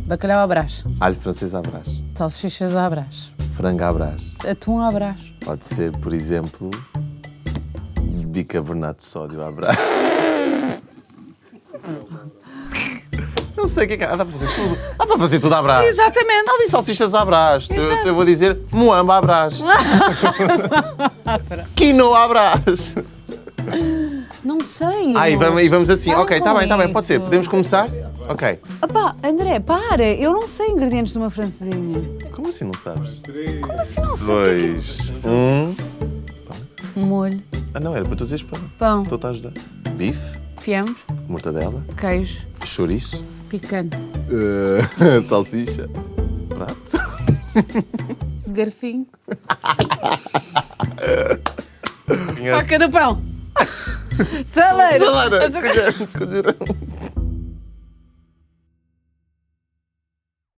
Bacalhau à Brás. Alho francês à Brás. Salsichas à Brás. Frango à Brás. Atum à Brás. Pode ser, por exemplo, bicarbonato de sódio à Brás. Não sei o que é que dá para fazer tudo. Dá para fazer tudo à Brás. Exatamente. Há ali salsichas à Brás. Eu vou dizer moamba à Brás. Quinoa à Brás. Não sei. E vamos assim. Para Ok, com está bem, pode ser. isso. Podemos começar? Ok. Opá, André, para. Eu não sei ingredientes de uma francesinha. Como assim não sabes? Como assim não sei? 2, 1. Molho, Ah, não, era para tu dizeres pão. pão, Estou-te a ajudar. Bife, fiambre, mortadela, queijo, chouriço, picante, salsicha, prato. garfinho, faca de pão, saleiro. Salada, colher.